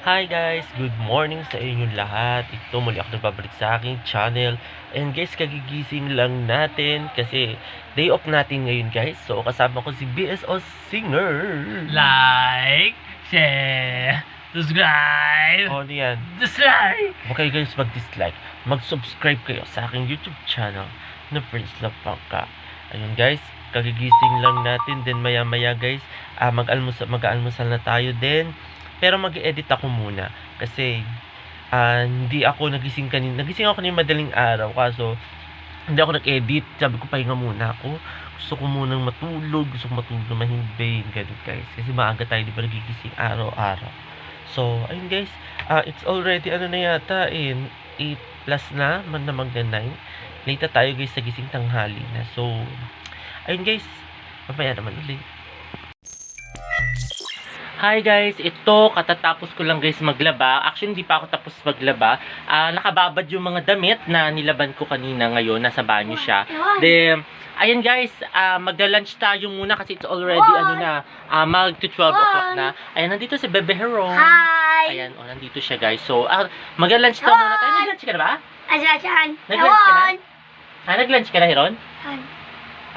Hi guys! Good morning sa inyong lahat. Ito muli ako nagbabalik sa aking channel. And guys, kagigising lang natin kasi day off natin ngayon guys. So kasama ko si BSO Singer. Like, share, subscribe, O ano yan? dislike. Okay guys, mag-dislike. Mag-subscribe kayo sa aking YouTube channel na Prince Love Bangka. Ayun guys, kagigising lang natin. Then maya maya guys, mag-almusal na tayo din. Pero mag-edit ako muna kasi hindi ako nagising kanina. Nagising ako kanina madaling araw kaso hindi ako nag-edit. Sabi ko pahinga muna ako. Gusto ko munang matulog. Gusto ko matulog na mahimbing. Ganun guys. Kasi maaga tayo di ba nagigising araw-araw. So, ayun guys. It's already ano na yata 8 plus na. Magna 9. Late na tayo guys sa gising tanghali na. So, ayun guys. Mamaya naman ulit. Hi guys, ito katatapos ko lang guys maglaba. Actually hindi pa ako tapos maglaba. Nakababad yung mga damit na nilaban ko kanina ngayon. Nasa banyo siya. Then, ayan guys, magla-lunch tayo muna kasi it's already mag to 12 o'clock na. Ayan, nandito si Bebe Heron. Hi! Ayan, nandito siya guys. So, magla-lunch tayo muna tayo. Nag-lunch ka na ba? Ayan! Nag-lunch ka na? Nag-lunch ka na, Heron?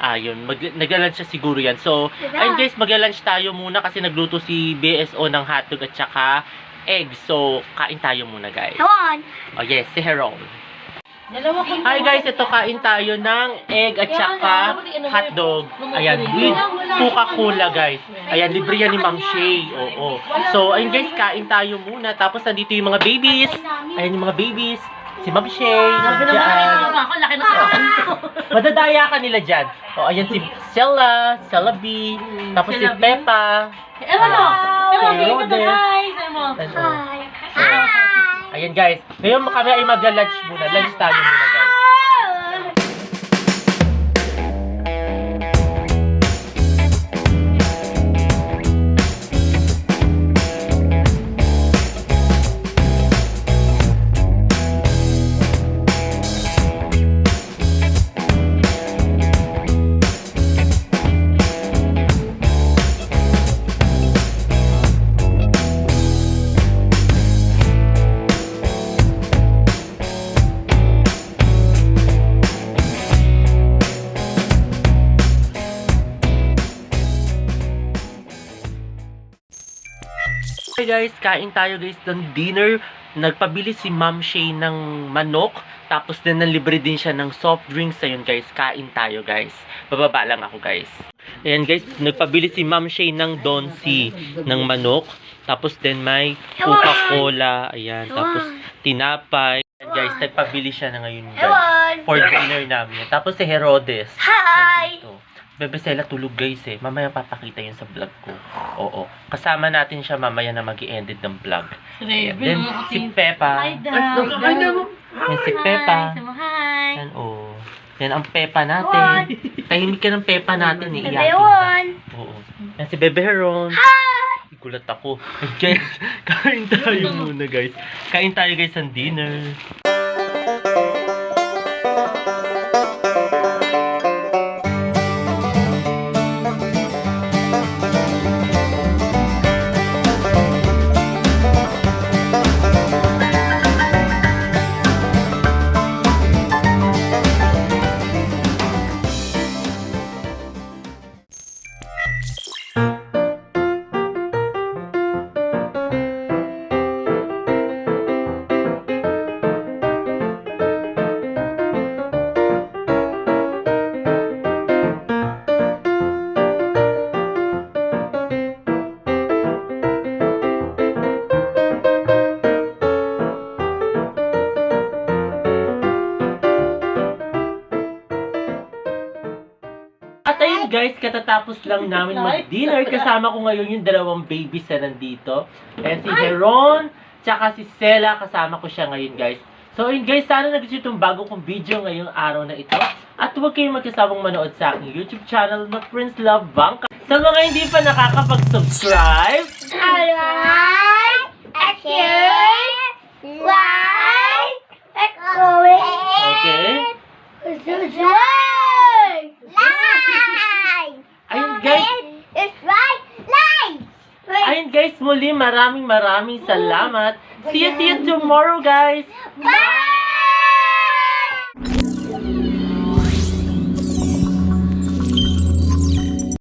Yun, nagla-lunch siya siguro yan. So, ayun guys, magla-lunch tayo muna kasi nagluto si BSO ng hotdog at saka egg. So, kain tayo muna guys. Oh yes, si Heron. Hi guys, ito kain tayo ng egg at saka hotdog. Ayan, with Coca-Cola guys. Ayan, libre yan ni Ma'am Shay. Oo. So, ayun guys, kain tayo muna. Tapos nandito yung mga babies. Ayan yung mga babies. Si Ma'am Shay. Madadaya ka nila dyan. O, ayan si Stella, Stella B, tapos si Peppa. Ayan guys. Ngayon kami ay magla-lunch muna. Lunch tayo muna guys. Hi guys, kain tayo guys ng dinner. Nagpabili si Ma'am Shay ng manok. Tapos din libre din siya ng soft drinks. Ayun guys, kain tayo guys. Bababa lang ako guys. Ayan guys, nagpabili si Ma'am Shay ng Donsi ng manok. Tapos din may Coca-Cola. Ayan, tapos tinapay. Ayan guys, nagpabili siya na ngayon guys. For dinner namin. Tapos si Herodes. Hi! Nandito. Bebe Stella tulog guys eh. Mamaya papakita yun sa vlog ko. Oo. Kasama natin siya mamaya na mag-i-ended ng vlog. Then si Peppa. Yan si Peppa. Yan o. Yan ang Peppa natin. Tahimik ka ng Peppa natin eh. Iyakin ka. Oo. Yan si Bebe Heron. Gulat ako. Guys, kain tayo muna guys. Kain tayo guys ng dinner. At ayun guys, katatapos lang namin mag-dinner. Kasama ko ngayon yung dalawang babies na nandito. And si Heron, tsaka si Stella, kasama ko siya ngayon guys. So ayun guys, sana nagustuhan itong bago kong video ngayong araw na ito. At huwag kayong magkasamang manood sa aking YouTube channel na Prince Love Bangka. Sa mga hindi pa nakakapag-subscribe, Alright! And share! Like! And comment! okay? Subscribe! Like! Ayun guys, It's right! Like! ayun guys, muli, maraming salamat. See you tomorrow, guys. Bye!